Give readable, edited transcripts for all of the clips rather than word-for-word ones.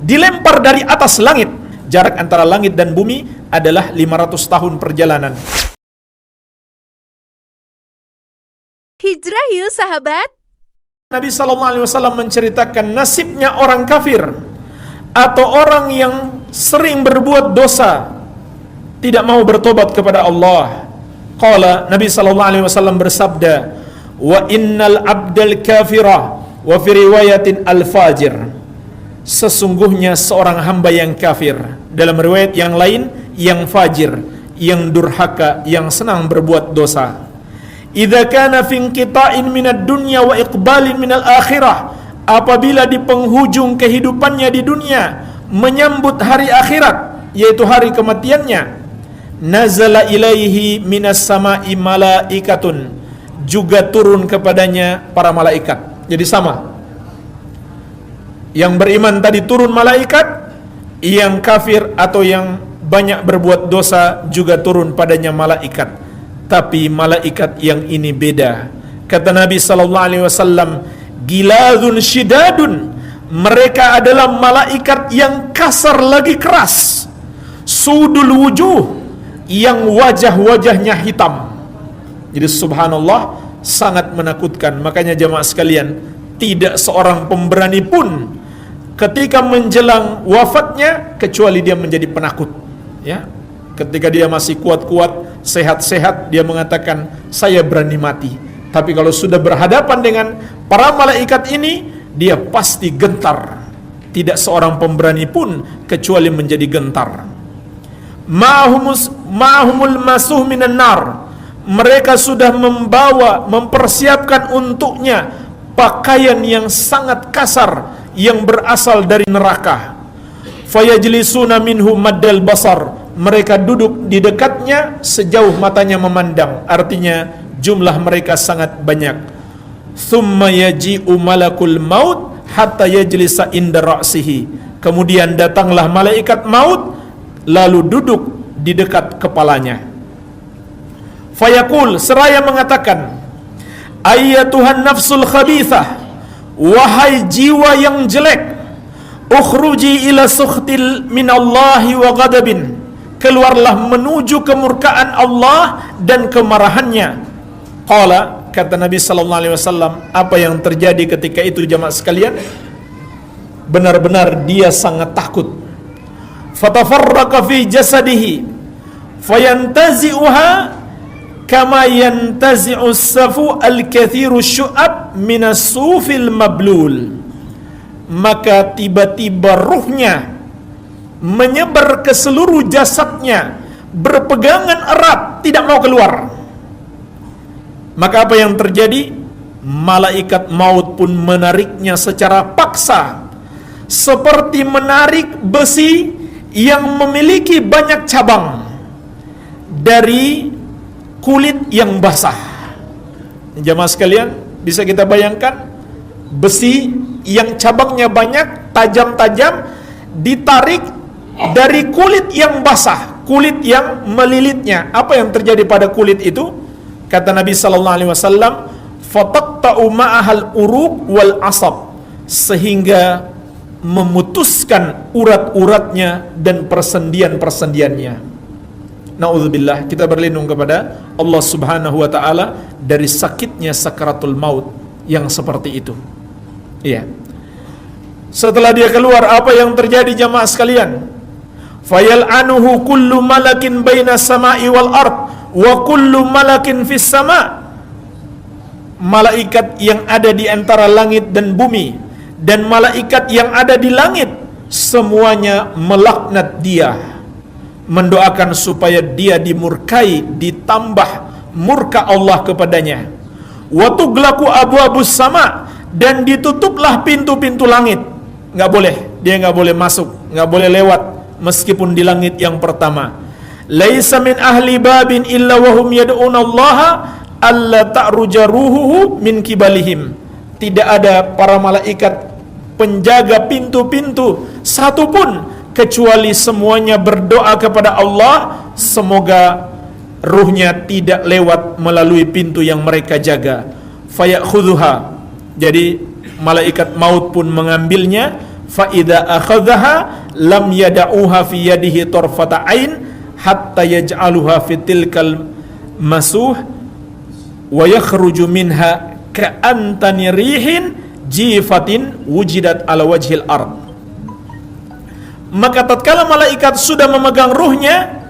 dilempar dari atas langit. Jarak antara langit dan bumi adalah 500 tahun perjalanan. Hijrah yuk sahabat. Nabi SAW menceritakan nasibnya orang kafir atau orang yang sering berbuat dosa, tidak mau bertobat kepada Allah. Qala, Nabi SAW bersabda, wa innal abdal kafira wa fi riwayatin al-fajir. Sesungguhnya seorang hamba yang kafir, dalam riwayat yang lain yang fajir, yang durhaka, yang senang berbuat dosa. Idza kana fi inqita'in minad dunya wa iqbalin minal akhirah, apabila di penghujung kehidupannya di dunia menyambut hari akhirat, yaitu hari kematiannya, nazala ilaihi minas sama'i malaikatun, juga turun kepadanya para malaikat. Jadi sama, yang beriman tadi turun malaikat, yang kafir atau yang banyak berbuat dosa juga turun padanya malaikat. Tapi malaikat yang ini beda. Kata Nabi SAW, giladun syidadun, mereka adalah malaikat yang kasar lagi keras, sudul wujuh, yang wajah-wajahnya hitam. Jadi subhanallah, sangat menakutkan. Makanya jamaah sekalian, tidak seorang pemberani pun ketika menjelang wafatnya kecuali dia menjadi penakut, ya. Ketika dia masih kuat-kuat, sehat-sehat, dia mengatakan, saya berani mati. Tapi kalau sudah berhadapan dengan para malaikat ini, dia pasti gentar. Tidak seorang pemberani pun kecuali menjadi gentar. Ma'humul masuh minan nar. Mereka sudah mempersiapkan untuknya pakaian yang sangat kasar yang berasal dari neraka. Fayajlisuna minhu maddal basar. Mereka duduk di dekatnya sejauh matanya memandang. Artinya jumlah mereka sangat banyak. Thumma yaji'u malakul maut hatta yajlisa inda ra'sihi. Kemudian datanglah malaikat maut lalu duduk di dekat kepalanya. Fayaqul, seraya mengatakan, ayyatuhan nafsul khabithah, wahai jiwa yang jelek, ukhruji ila sukhtil minallahi wa ghadabin, keluarlah menuju kemurkaan Allah dan kemarahannya. Qala, kata Nabi SAW, apa yang terjadi ketika itu jamaah sekalian? Benar-benar dia sangat takut. Fatafarraqa fi jasadihi fayantazi'uha kama yantazi'u as-safu al-kathiru syu'ab minas sufil mablul. Maka tiba-tiba ruhnya menyebar ke seluruh jasadnya, berpegangan erat, tidak mau keluar. Maka apa yang terjadi? Malaikat maut pun menariknya secara paksa, seperti menarik besi yang memiliki banyak cabang dari kulit yang basah. Jamaah sekalian, bisa kita bayangkan besi yang cabangnya banyak, tajam-tajam, ditarik dari kulit yang basah, kulit yang melilitnya. Apa yang terjadi pada kulit itu? Kata Nabi SAW, fataqta'u ma'ahal uruq wal asab, sehingga memutuskan urat-uratnya dan persendian-persendiannya. Na'udzubillah, kita berlindung kepada Allah Subhanahu wa ta'ala dari sakitnya sakaratul maut yang seperti itu. Iya. Setelah dia keluar, apa yang terjadi jamaah sekalian? Fayal'anuhu kullu malakin baina sama'i wal ard wa kullu malakin fis sama'. Malaikat yang ada di antara langit dan bumi dan malaikat yang ada di langit semuanya melaknat dia, mendoakan supaya dia dimurkai, ditambah murka Allah kepadanya. Wa tughlaqu abwabus sama', dan ditutuplah pintu-pintu langit. Nggak boleh, dia nggak boleh masuk, nggak boleh lewat meskipun di langit yang pertama. Laisa min ahli babin illa wahum yad'una Allah alla ta'ruja ruhuhu min kibalihim. Tidak ada para malaikat penjaga pintu-pintu satupun kecuali semuanya berdoa kepada Allah semoga ruhnya tidak lewat melalui pintu yang mereka jaga. Fayakhudhuha, jadi malaikat maut pun mengambilnya. fa idza akhadhaha lam yada'uha fi yadihi tarfata ain hatta yaj'aluha fi tilkal masuh wa yakhruju minha ka'antani rihin jifatin wujidat ala wajhil ard. Maka tatkala malaikat sudah memegang ruhnya,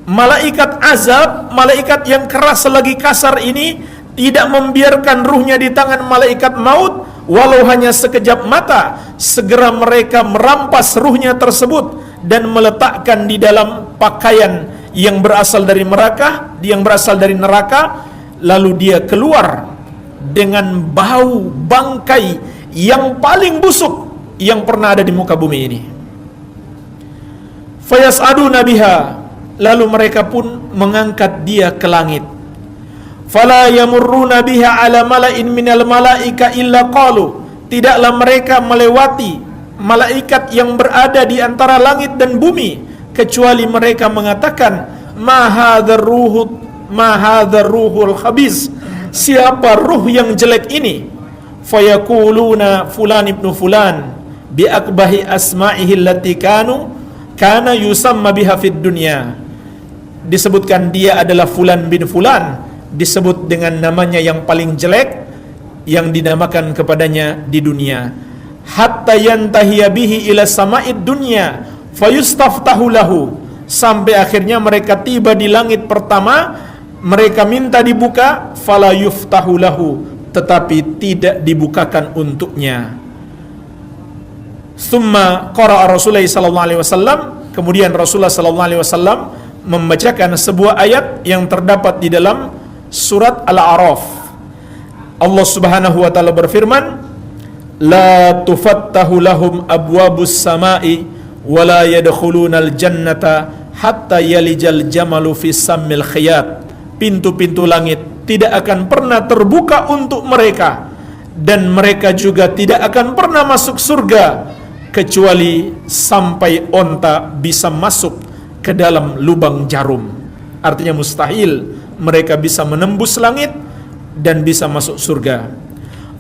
malaikat azab, malaikat yang keras lagi kasar ini tidak membiarkan ruhnya di tangan malaikat maut walau hanya sekejap mata. Segera mereka merampas ruhnya tersebut dan meletakkan di dalam pakaian yang berasal dari neraka, lalu dia keluar dengan bau bangkai yang paling busuk yang pernah ada di muka bumi ini. Fayas'aduna biha, lalu mereka pun mengangkat dia ke langit. Fala yamurruna biha ala mala'in minal malaika illa qalu, tidaklah mereka melewati malaikat yang berada di antara langit dan bumi kecuali mereka mengatakan ma hadzal ruhul khabis, siapa ruh yang jelek ini? Fayaquluna fulan ibnu fulan bi akbahi asma'ihi allati kana yusamma biha fid dunya. Disebutkan dia adalah fulan bin fulan, disebut dengan namanya yang paling jelek yang dinamakan kepadanya di dunia. Hatta yantahiya bihi ila sama'id dunya fayustaftahu lahu, sampai akhirnya mereka tiba di langit pertama, mereka minta dibuka, fala yuftahu lahu, tetapi tidak dibukakan untuknya. Summa qara'a Rasulullah sallallahu alaihi wasallam, kemudian Rasulullah sallallahu alaihi wasallam membacakan sebuah ayat yang terdapat di dalam surat Al-A'raf. Allah Subhanahu wa taala berfirman, la tufattahu lahum abwabus samai wa la yadkhulunal jannata hatta yalijal jamalu fis sammil khiyat. Pintu-pintu langit tidak akan pernah terbuka untuk mereka, dan mereka juga tidak akan pernah masuk surga kecuali sampai onta bisa masuk ke dalam lubang jarum. Artinya mustahil mereka bisa menembus langit dan bisa masuk surga.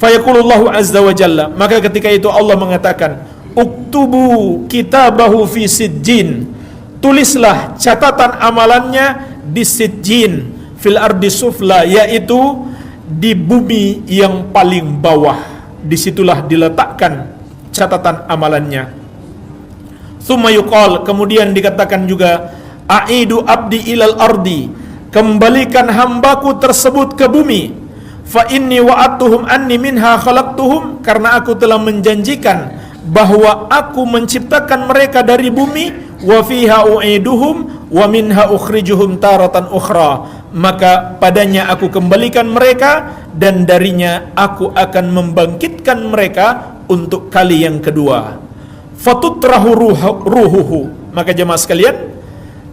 Fayaqulullahu azza wa jalla, maka ketika itu Allah mengatakan, uktubu kitabahu fi sijjin, tulislah catatan amalannya di sijjin fil ardi sufla, yaitu di bumi yang paling bawah. Disitulah diletakkan catatan amalannya. Tsumma yuqal, kemudian dikatakan juga, aidu abdi ilal ardi, kembalikan hambaku tersebut ke bumi. Fa inni wa'atuhum anni minha khalaqtuhum, karena aku telah menjanjikan bahwa aku menciptakan mereka dari bumi. Wa fiha u'iduhum wa minha ukhrijuhum taratan ukhra, maka padanya aku kembalikan mereka dan darinya aku akan membangkitkan mereka untuk kali yang kedua. Fatutrahu ruhuhu, maka jemaah sekalian,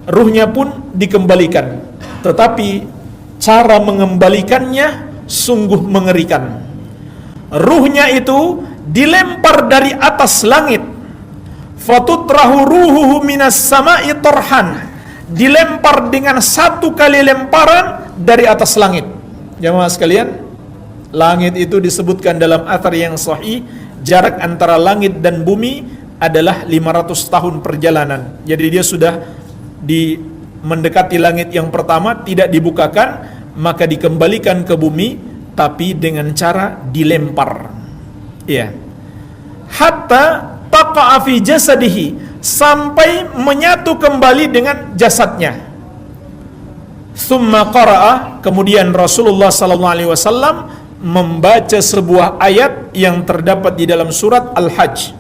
ruhnya pun dikembalikan, tetapi cara mengembalikannya sungguh mengerikan. Ruhnya itu dilempar dari atas langit. Fatutrahu ruhuhu minas sama'i torhan, dilempar dengan satu kali lemparan dari atas langit. Jemaah sekalian, langit itu disebutkan dalam athar yang sahih, jarak antara langit dan bumi adalah 500 tahun perjalanan. Jadi dia sudah mendekati langit yang pertama, tidak dibukakan, maka dikembalikan ke bumi, tapi dengan cara dilempar. Ya. Hatta taqa'a fi jasadihi, sampai menyatu kembali dengan jasadnya. Tsumma qara'a, kemudian Rasulullah sallallahu alaihi wasallam membaca sebuah ayat yang terdapat di dalam surat Al-Hajj.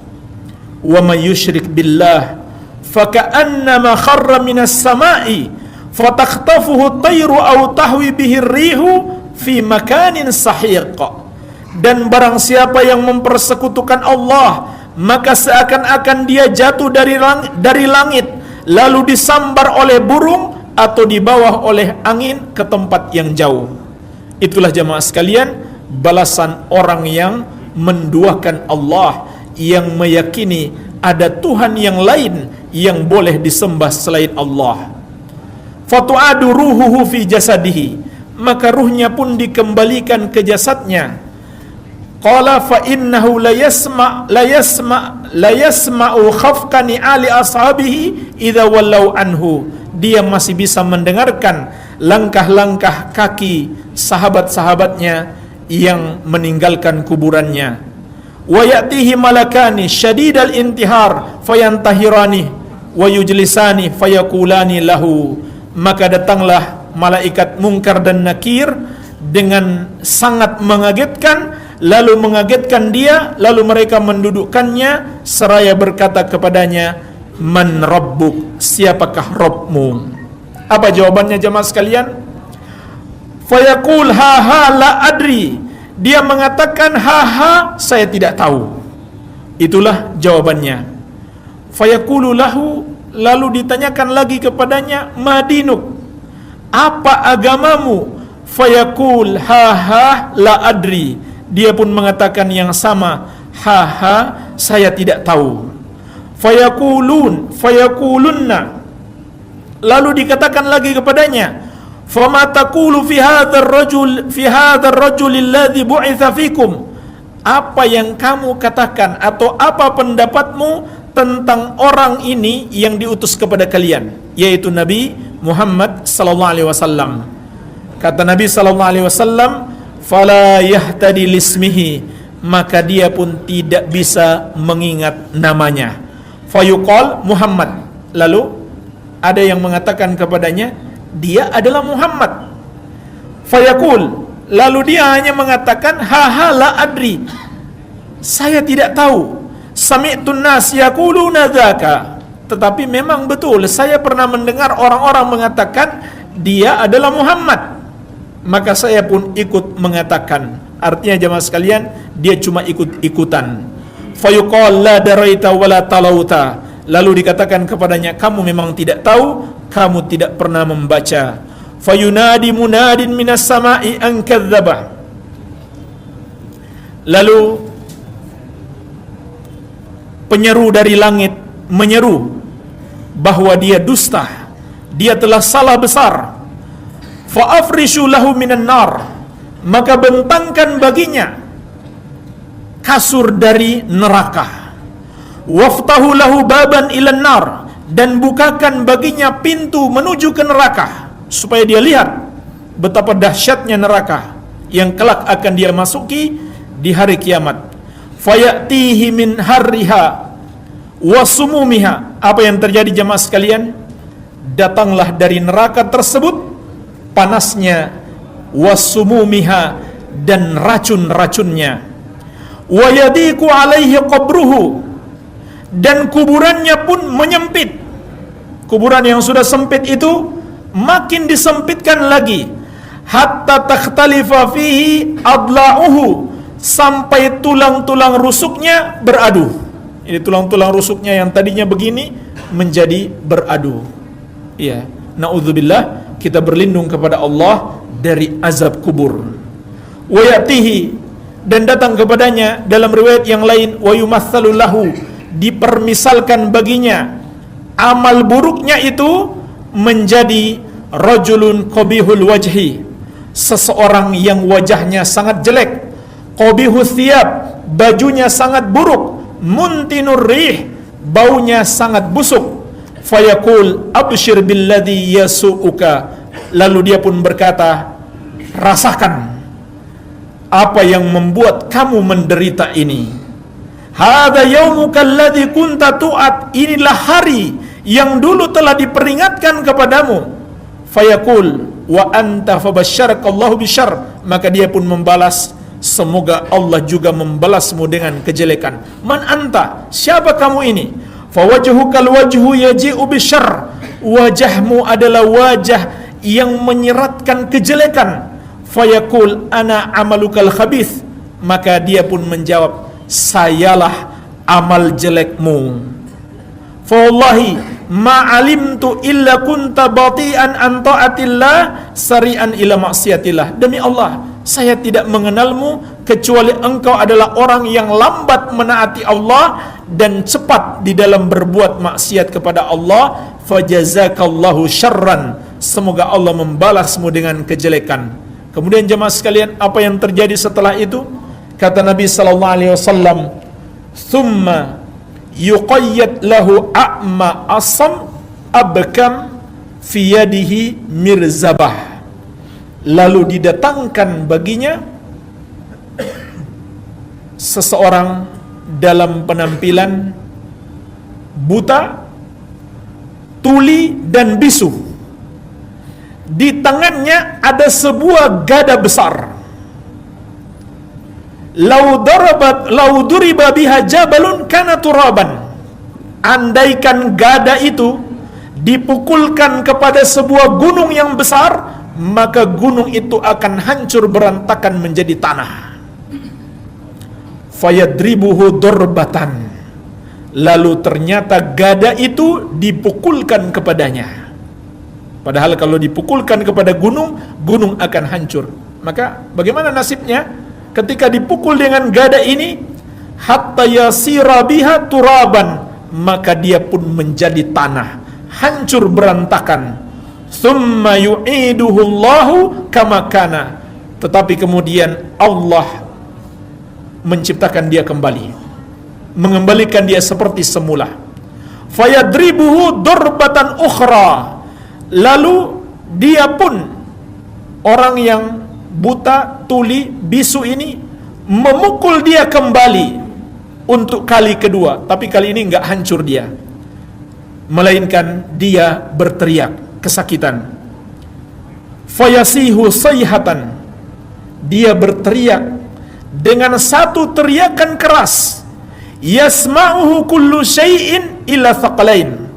Wa may yusyrik billah faka'annama kharra minas sama'i fatakhtafuhu at-tayru aw tahwi bihi ar-rihu fi makanin sahiq. Dan barang siapa yang mempersekutukan Allah, maka seakan-akan dia jatuh dari langit lalu disambar oleh burung atau dibawa oleh angin ke tempat yang jauh. Itulah jemaah sekalian balasan orang yang menduakan Allah, yang meyakini ada Tuhan yang lain yang boleh disembah selain Allah. Fatu'adu ruhuhu fi jasadihi, maka ruhnya pun dikembalikan ke jasadnya. Qala fa innahu la la yasma'u khafqani ali ashabihi idza wallau anhu. Dia masih bisa mendengarkan langkah-langkah kaki sahabat-sahabatnya yang meninggalkan kuburannya. Wa ya'tihi malakani syadidal intihar fayantahirani wa yujlisani fayaqulani lahu. Maka datanglah malaikat Munkar dan Nakir dengan sangat mengagetkan, lalu mengagetkan dia, lalu mereka mendudukkannya seraya berkata kepadanya, man rabbuk, siapakah Rabbmu? Apa jawabannya jemaah sekalian? Fayaqul ha ha la adri. Dia mengatakan ha ha, saya tidak tahu. Itulah jawabannya. Fayaqulu lahu, lalu ditanyakan lagi kepadanya, madinuk, apa agamamu? Fayaqul ha ha la adri. Dia pun mengatakan yang sama, ha ha, saya tidak tahu. Fayaqulunna, lalu dikatakan lagi kepadanya, fama taqulu fi hadzal rajul alladhi bu'itsa fikum. Apa yang kamu katakan atau apa pendapatmu tentang orang ini yang diutus kepada kalian, yaitu Nabi Muhammad sallallahu alaihi wasallam. Kata Nabi sallallahu alaihi wasallam, fala yahtadi lismihi, maka dia pun tidak bisa mengingat namanya. Fayuqal Muhammad, lalu ada yang mengatakan kepadanya, dia adalah Muhammad. Fayaqul, lalu dia hanya mengatakan ha ha la adri, saya tidak tahu. Sami'tun nas yaquluna dzaka, tetapi memang betul saya pernah mendengar orang-orang mengatakan dia adalah Muhammad, maka saya pun ikut mengatakan. Artinya jemaah sekalian, dia cuma ikut-ikutan. Fayuqal la daraita wala talauta, lalu dikatakan kepadanya, kamu memang tidak tahu, kamu tidak pernah membaca. Fayunadi munadin minas sama'i an kadzdzaba, lalu penyeru dari langit menyeru bahwa dia dusta, dia telah salah besar. Fa afrishu lahu minan nar, maka bentangkan baginya kasur dari neraka. Waftahu lahu baban ilan nar, dan bukakan baginya pintu menuju ke neraka, supaya dia lihat betapa dahsyatnya neraka yang kelak akan dia masuki di hari kiamat. Fayatihi min harriha wasumumiha. Apa yang terjadi jemaah sekalian? Datanglah dari neraka tersebut panasnya, wasumumiha, dan racun-racunnya. Wa yadiku alaihi qabruhu, dan kuburannya pun menyempit. Kuburan yang sudah sempit itu makin disempitkan lagi, hatta takhtalifa fihi adla'uhu, sampai tulang-tulang rusuknya beradu. Ini tulang-tulang rusuknya yang tadinya begini menjadi beradu. Iya, naudzubillah, kita berlindung kepada Allah dari azab kubur. Wa yatihi, dan datang kepadanya dalam riwayat yang lain, wa yumatsalu lahu, dipermisalkan baginya amal buruknya itu menjadi rajulun qabihul wajhi, seseorang yang wajahnya sangat jelek, qabihus thiyab, bajunya sangat buruk, muntinur rih, baunya sangat busuk. Fayaqul abshir billadhi yasu'uka, lalu dia pun berkata, rasakan apa yang membuat kamu menderita ini. Hadza yaumuka alladzi kunta tu'at, inilah hari yang dulu telah diperingatkan kepadamu. Fayaqul wa anta fabasyarakallahu bisyarr, maka dia pun membalas, semoga Allah juga membalasmu dengan kejelekan. Man anta, siapa kamu ini? Fawajhukal wajhu yaji'u bisyarr, wajahmu adalah wajah yang menyeratkan kejelekan. Fayaqul ana amalukal khabith, maka dia pun menjawab, sayalah amal jelekmu. Fa wallahi ma alimtu illa kunta bati'an an ta'atillah sari'an ila maksiatillah. Demi Allah, saya tidak mengenalmu kecuali engkau adalah orang yang lambat menaati Allah dan cepat di dalam berbuat maksiat kepada Allah. Fajazakallahu syarran, semoga Allah membalasmu dengan kejelekan. Kemudian jemaah sekalian, apa yang terjadi setelah itu? Kata Nabi sallallahu alaihi wasallam, "Tsumma yuqayyad lahu a'ma asam abkam fi yadihi mirzabah. Lalu didatangkan baginya seseorang dalam penampilan buta, tuli dan bisu. Di tangannya ada sebuah gada besar. Lau duriba biha jabalun kana turaban. Andaikan gada itu dipukulkan kepada sebuah gunung yang besar, maka gunung itu akan hancur berantakan menjadi tanah. Fayadribuhu dorbatan. Lalu ternyata gada itu dipukulkan kepadanya. Padahal kalau dipukulkan kepada gunung, gunung akan hancur. Maka bagaimana nasibnya ketika dipukul dengan gada ini? Hatta yasira biha turaban, maka dia pun menjadi tanah, hancur berantakan. Thumma yu'iduhu Allahu kama kana. Tetapi kemudian Allah menciptakan dia kembali, mengembalikan dia seperti semula. Fayadribuhu dorbatan ukhra. Lalu dia pun, orang yang buta, tuli, bisu ini, memukul dia kembali untuk kali kedua. Tapi kali ini enggak hancur dia, melainkan dia berteriak kesakitan. Fayasihu sayhatan. Dia berteriak dengan satu teriakan keras. Yasma'uhu kullu syai'in illa thaqalain.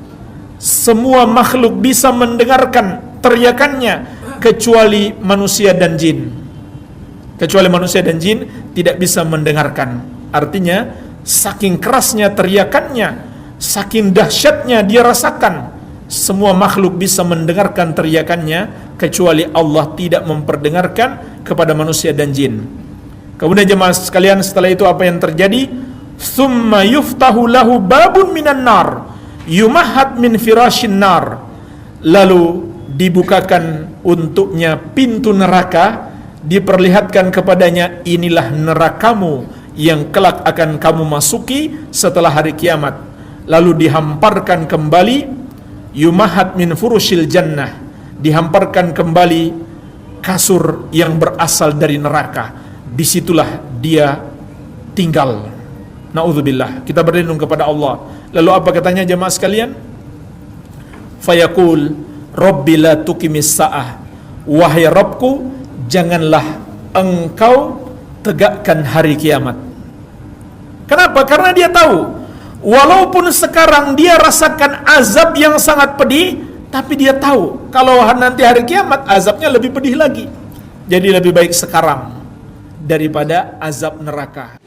Semua makhluk bisa mendengarkan teriakannya kecuali manusia dan jin. Kecuali manusia dan jin tidak bisa mendengarkan. Artinya saking kerasnya teriakannya, saking dahsyatnya dia rasakan, semua makhluk bisa mendengarkan teriakannya kecuali Allah tidak memperdengarkan kepada manusia dan jin. Kemudian jemaah sekalian, setelah itu apa yang terjadi? Tsumma yuftahu lahu babun minan nar yumahhat min firashin nar. Lalu dibukakan untuknya pintu neraka, diperlihatkan kepadanya, inilah nerakamu yang kelak akan kamu masuki setelah hari kiamat. Lalu dihamparkan kembali, yumahhat min furushil jannah, dihamparkan kembali kasur yang berasal dari neraka. Disitulah dia tinggal. Na'udzubillah. Kita berlindung kepada Allah. Lalu apa katanya jemaah sekalian? Fayaqul Rabbi la tuqimis sa'ah. Wahai Rabbku, janganlah engkau tegakkan hari kiamat. Kenapa? Karena dia tahu, walaupun sekarang dia rasakan azab yang sangat pedih, tapi dia tahu kalau nanti hari kiamat azabnya lebih pedih lagi. Jadi lebih baik sekarang daripada azab neraka.